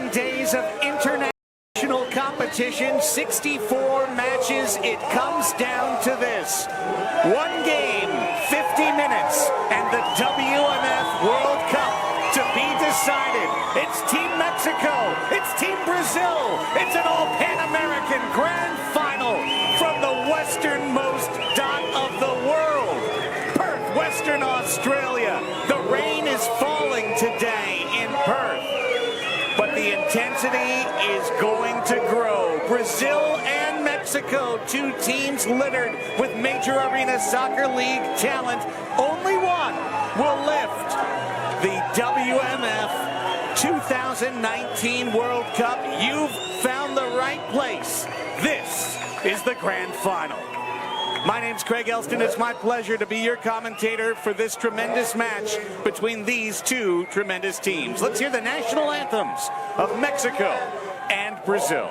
7 days of international competition, 64 matches. It comes down to this. One game, 50 minutes, and the WMF World Cup to be decided. It's Team Mexico, it's Team Brazil, it's an all-Pan-American grand final from the westernmost dot of the world, Perth, Western Australia. The rain is falling today in Perth, but the intensity is going to grow. Brazil and Mexico, two teams littered with major arena soccer league talent. Only one will lift the WMF 2019 World Cup. You've found the right place. This is the grand final. My name's Craig Elston. It's my pleasure to be your commentator for this tremendous match between these two tremendous teams. Let's hear the national anthems of Mexico and Brazil.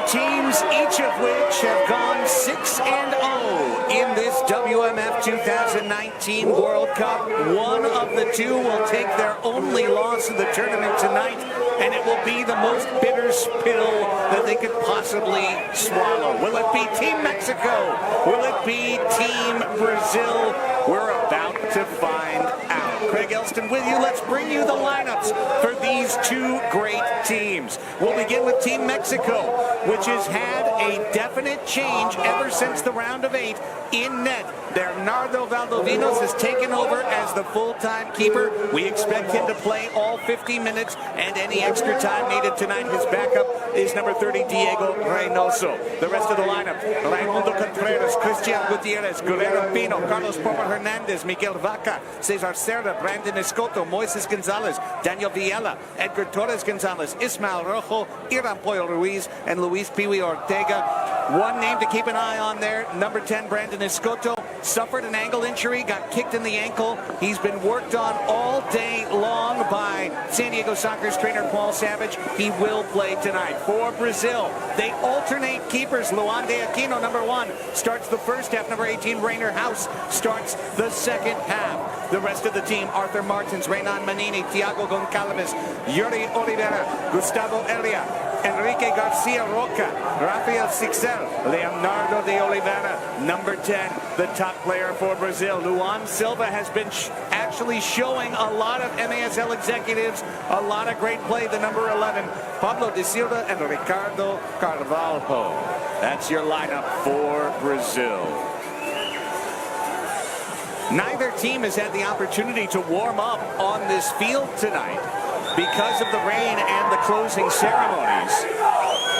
Teams, each of which have gone 6-0 in this WMF 2019 World Cup. One of the two will take their only loss of the tournament tonight and it will be the most bitter pill that they could possibly swallow. Will it be Team Mexico? Will it be Team Brazil? We're about to find out. Craig Elston with you. Let's bring you the lineups for these two great teams. We'll begin with Team Mexico, which has had a definite change ever since the round of 8 in net. Bernardo Valdovinos has taken over as the full-time keeper. We expect him to play all 50 minutes and any extra time needed tonight. His backup is number 30, Diego Reynoso. The rest of the lineup: Raimundo Contreras, Cristian Gutierrez, Guerrero Pino, Carlos Poma Hernandez, Miguel Vaca, Cesar Cerda, Brandon Escoto, Moises Gonzalez, Daniel Villela, Edgar Torres Gonzalez, Ismael Rojo, Iran Pollo Ruiz, and Luis Piwi Ortega. One name to keep an eye on there, number 10, Brandon Escoto, suffered an ankle injury, got kicked in the ankle. He's been worked on all day long by San Diego Soccer's trainer Paul Savage. He will play tonight. For Brazil, they alternate keepers. Luan de Aquino, number 1, starts the first half. Number 18, Rainer House, starts the second half. The rest of the team: Arthur Martins, Renan Manini, Thiago Goncalves, Yuri Oliveira, Gustavo Elia, Enrique Garcia Roca, Rafael Sixel, Leonardo de Oliveira, number 10, the top player for Brazil. Luan Silva has been actually showing a lot of MASL executives a lot of great play. The number 11, Pablo de Silva and Ricardo Carvalho. That's your lineup for Brazil. Neither team has had the opportunity to warm up on this field tonight because of the rain and the closing ceremonies.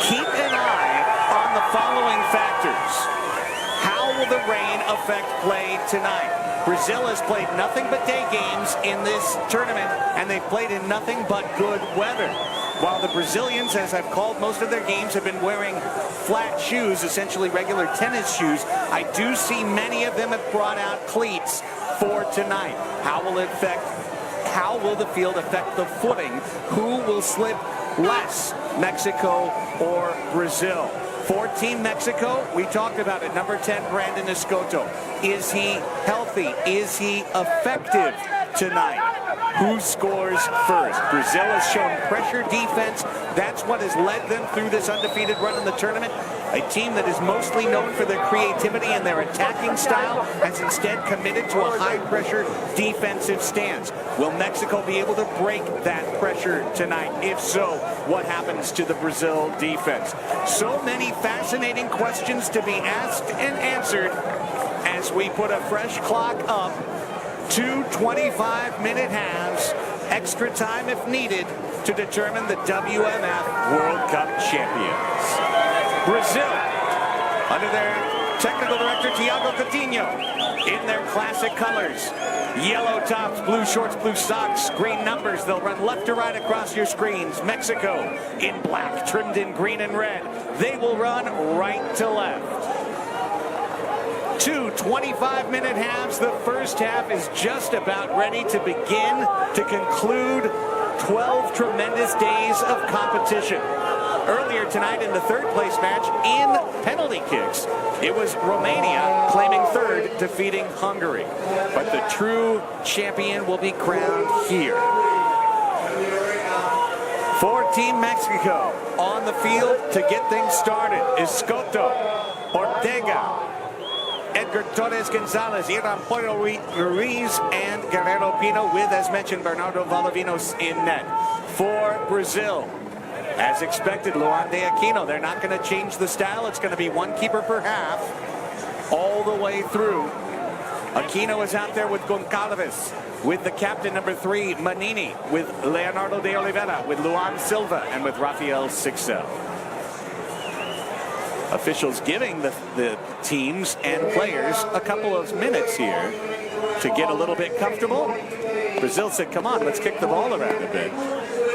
Keep an eye on the following factors. How will the rain affect play tonight? Brazil has played nothing but day games in this tournament, and they've played in nothing but good weather. While the Brazilians, as I've called most of their games, have been wearing flat shoes, essentially regular tennis shoes, I do see many of them have brought out cleats for tonight. How will the field affect the footing? Who will slip less, Mexico or Brazil? For Team Mexico, we talked about it. Number 10, Brandon Escoto. Is he healthy? Is he effective tonight? Who scores first? Brazil has shown pressure defense. That's what has led them through this undefeated run in the tournament. A team that is mostly known for their creativity and their attacking style has instead committed to a high-pressure defensive stance. Will Mexico be able to break that pressure tonight? If so, what happens to the Brazil defense? So many fascinating questions to be asked and answered as we put a fresh clock up. 2 25-minute halves, extra time if needed, to determine the WMF World Cup champions. Brazil, under their technical director Thiago Coutinho, in their classic colors: yellow tops, blue shorts, blue socks, green numbers. They'll run left to right across your screens. Mexico in black, trimmed in green and red. They will run right to left. 2 25-minute halves. The first half is just about ready to begin to conclude 12 tremendous days of competition. Earlier tonight in the third-place match in penalty kicks, it was Romania claiming third, defeating Hungary. But the true champion will be crowned here. For Team Mexico, on the field to get things started: Escoto, Ortega, Edgar Torres Gonzalez, Iran Pollo Ruiz, and Guerrero Pino, with, as mentioned, Bernardo Valdovinos in net. For Brazil, as expected, Luan de Aquino. They're not going to change the style. It's going to be one keeper per half all the way through. Aquino is out there with Goncalves, with the captain, number 3, Manini, with Leonardo de Oliveira, with Luan Silva, and with Rafael Sixel. Officials giving the teams and players a couple of minutes here to get a little bit comfortable. Brazil said, come on, let's kick the ball around a bit.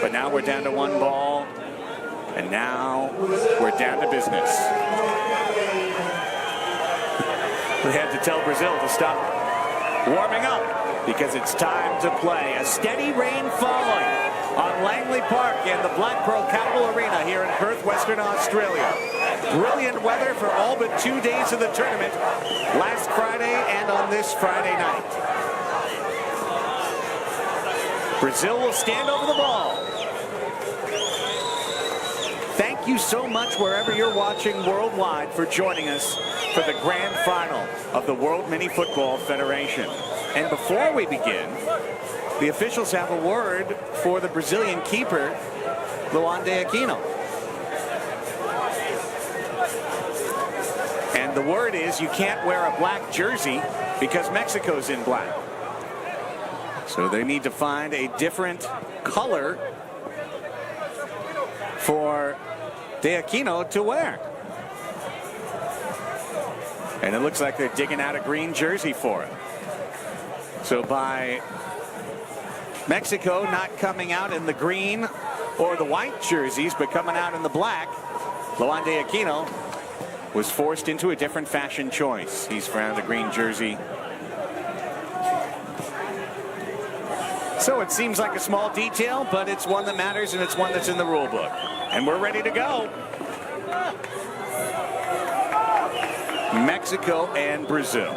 But now we're down to 1 ball, and now we're down to business. We had to tell Brazil to stop warming up because it's time to play. A steady rain falling on Langley Park in the Black Pearl Capital Arena here in Perth, Western Australia. Brilliant weather for all but 2 days of the tournament, last Friday and on this Friday night. Brazil will stand over the ball. thank you so much wherever you're watching worldwide for joining us for the grand final of the World Minifutbol Federation. And before we begin, the officials have a word for the Brazilian keeper, Luan de Aquino. And the word is you can't wear a black jersey because Mexico's in black. So they need to find a different color for de Aquino to wear. And it looks like they're digging out a green jersey for him. So by Mexico not coming out in the green or the white jerseys, but coming out in the black, Luan de Aquino was forced into a different fashion choice. He's found a green jersey. So it seems like a small detail, but it's one that matters, and it's one that's in the rule book. And we're ready to go. Mexico and Brazil.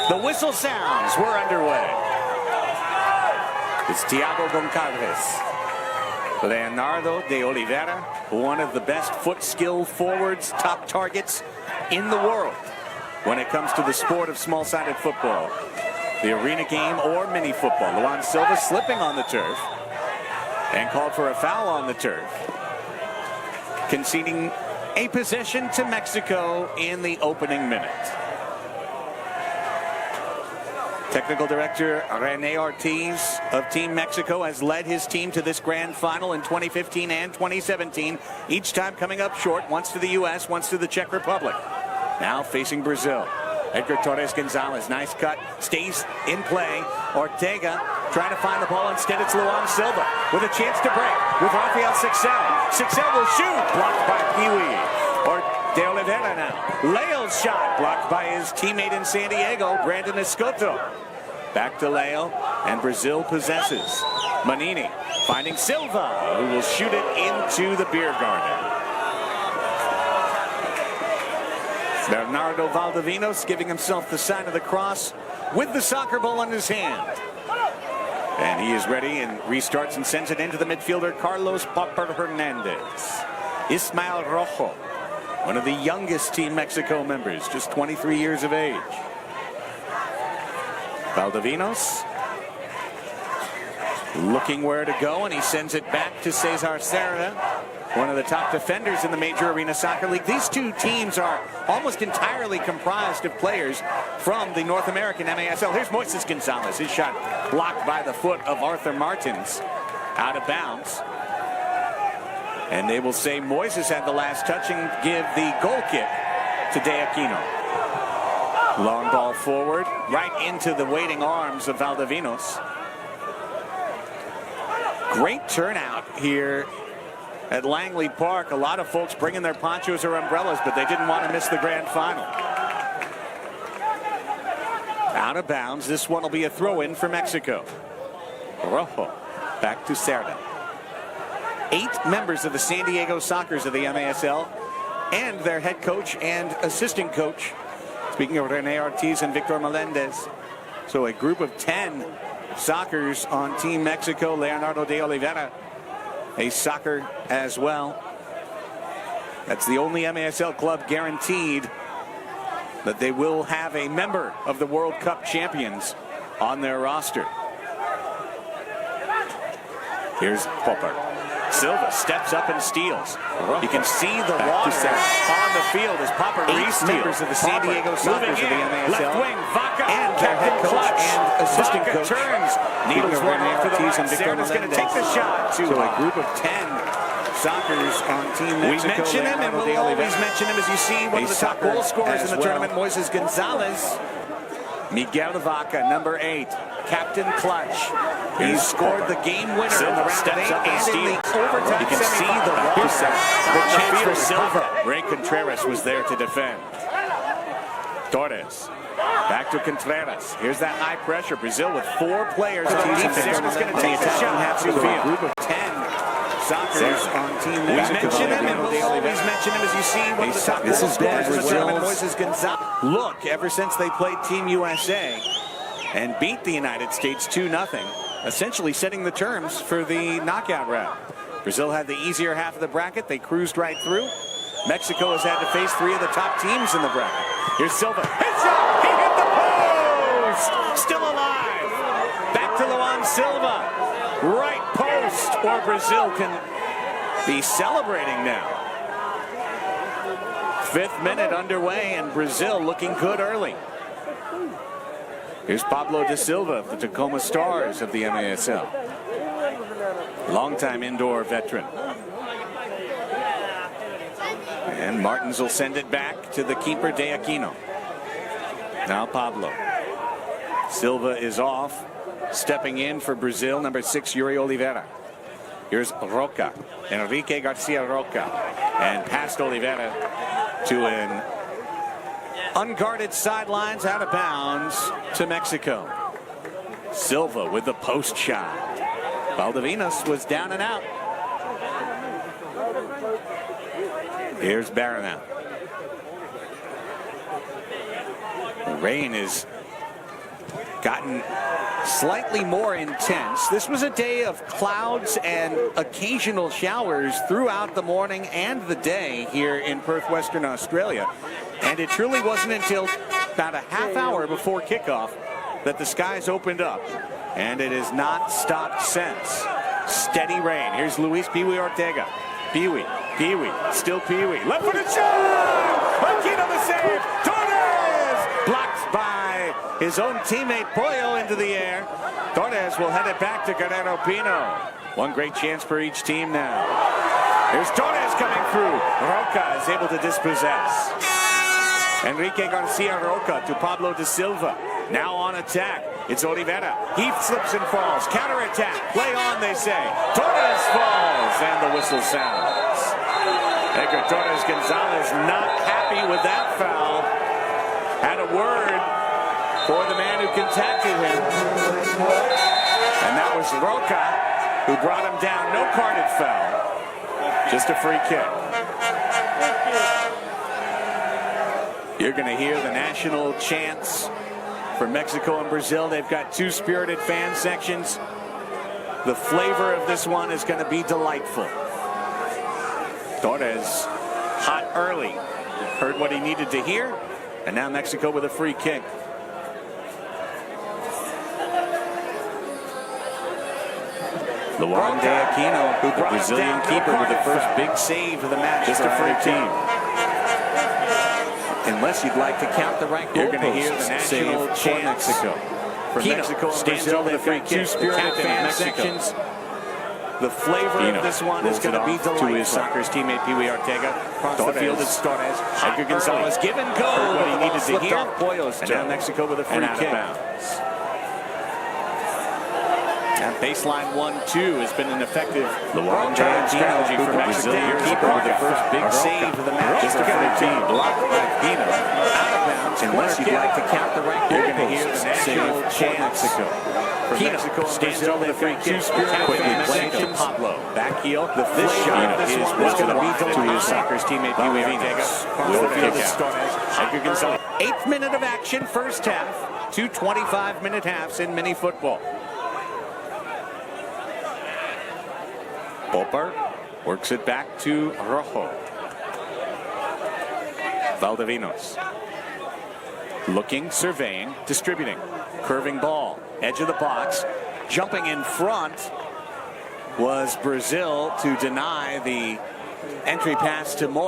The whistle sounds. We're underway. It's Thiago Goncalves. Leonardo de Oliveira, one of the best foot skill forwards, top targets in the world when it comes to the sport of small-sided football. The arena game or mini football. Luan Silva slipping on the turf and called for a foul on the turf, conceding a possession to Mexico in the opening minute. Technical director René Ortiz of Team Mexico has led his team to this grand final in 2015 and 2017, each time coming up short, once to the U.S., once to the Czech Republic. Now facing Brazil. Edgar Torres Gonzalez, nice cut, stays in play. Ortega trying to find the ball. Instead, it's Luan Silva with a chance to break with Rafael Sixel. Sixel will shoot, blocked by Pee-wee. Or de Oliveira now. Leo's shot blocked by his teammate in San Diego, Brandon Escoto. Back to Leo, and Brazil possesses. Manini finding Silva, who will shoot it into the beer garden. Bernardo Valdovinos giving himself the sign of the cross with the soccer ball in his hand. And he is ready and restarts and sends it into the midfielder, Carlos Popper Hernandez. Ismael Rojo, one of the youngest Team Mexico members, just 23 years of age. Valdovinos looking where to go, and he sends it back to Cesar Serra, one of the top defenders in the Major Arena Soccer League. These two teams are almost entirely comprised of players from the North American MASL. Here's Moises Gonzalez. His shot blocked by the foot of Arthur Martins, out of bounds. And they will say Moises had the last touch and give the goal kick to De Aquino. Long ball forward, right into the waiting arms of Valdovinos. Great turnout here at Langley Park. A lot of folks bringing their ponchos or umbrellas, but they didn't want to miss the grand final. Out of bounds. This one will be a throw-in for Mexico. Rojo back to Cerda. 8 members of the San Diego Sockers of the MASL and their head coach and assistant coach. Speaking of René Ortiz and Victor Melendez. So a group of 10 Sockers on Team Mexico. Leonardo de Oliveira, a soccer as well. That's the only MASL club guaranteed that they will have a member of the World Cup champions on their roster. Here's Popper. Silva steps up and steals. You can see the water on the field as Popper re-steals. Members of the San Diego Sockers of the MASL. Left wing, Vaca, and their head coach and assistant coach turns. Needles one off to the right. Serra's going to take the shot. So a group of 10 Sockers on Team Mexico. We mention him, and we'll always mention him, as you see, one of the top goal scorers in the tournament, Moises Gonzalez. Miguel Vaca, number 8, Captain Clutch. He scored the game winner in the round of 8 and in the overtime. You can see the chance for Silva. Ray Contreras was there to defend. Torres. Back to Contreras. Here's that high pressure. Brazil with 4 players on defense. Serra's going to take the shot. Half field. A group of 10 Sockers on Team Mexico. We mention him, and we'll always mention him, as you see, one of the top goal scorers in the tournament, Moises Gonzalez. Look, ever since they played Team USA, and beat the United States 2-0, essentially setting the terms for the knockout round. Brazil had the easier half of the bracket. They cruised right through. Mexico has had to face 3 of the top teams in the bracket. Here's Silva. His shot! He hit the post! Still alive. Back to Luan Silva. Right post, or Brazil can be celebrating now. 5th minute underway, and Brazil looking good early. Here's Pablo da Silva of the Tacoma Stars of the MASL. Longtime indoor veteran. And Martins will send it back to the keeper, De Aquino. Now Pablo. Silva is off. Stepping in for Brazil, number 6, Yuri Oliveira. Here's Roca, Enrique Garcia Roca. And past Oliveira to an unguarded sidelines, out of bounds to Mexico. Silva with the post shot. Valdivinos was down and out. Here's Barana. The rain has gotten slightly more intense. This was a day of clouds and occasional showers throughout the morning and the day here in Perth, Western Australia. And it truly wasn't until about a half hour before kickoff that the skies opened up. And it has not stopped since. Steady rain. Here's Luis Pee-wee Ortega. Pee-wee, still Pee-wee. Left-footed shot! Aquino the save! Torres! Blocked by his own teammate Pollo into the air. Torres will head it back to Guerrero Pino. One great chance for each team now. Here's Torres coming through. Roca is able to dispossess. Enrique Garcia Roca to Pablo da Silva. Now on attack. It's Oliveira. He slips and falls. Counter-attack. Play on, they say. Torres falls, and the whistle sounds. Edgar Torres Gonzalez not happy with that foul. Had a word for the man who contacted him. And that was Roca, who brought him down. No carded foul. Just a free kick. You're going to hear the national chants for Mexico and Brazil. They've got 2 spirited fan sections. The flavor of this one is going to be delightful. Torres hot early. Heard what he needed to hear. And now Mexico with a free kick. Luan De Aquino, the Brazilian keeper, with the first big save of the match. Just a free team. Unless you'd like to count the right, you're going to hear the national chant. Mexico. For Mexico and Brazil, they've got 2 spirited fan sections. The flavor of this one is going to be delightful. To his Soccer's teammate, Pee-wee Ortega. Across the field, it's Torres. Edgar Gonzalez, give and go. Heard what he needed to hear. And now Mexico with a free kick. And baseline 1-2 has been an effective long-term strategy for Mexico. Keeper with the first big save of the match. Just a free team. Blocked by Pino. Out of bounds. Unless you'd like to count the right, you're going to hear the national chant. Mexico. For Mexico and Brazil, they've got 2 spirited fan sections. Pablo. Back heel. This shot is what's going to be to his Soccer's teammate, Pee-wee Ortega. Across the field, it's Torres. Edgar Gonzalez. 8th minute of action, first half. 2 25-minute halves in mini football. Popper works it back to Rojo. Valdivinos. Looking, surveying, distributing. Curving ball. Edge of the box. Jumping in front was Brazil to deny the entry pass to Moy.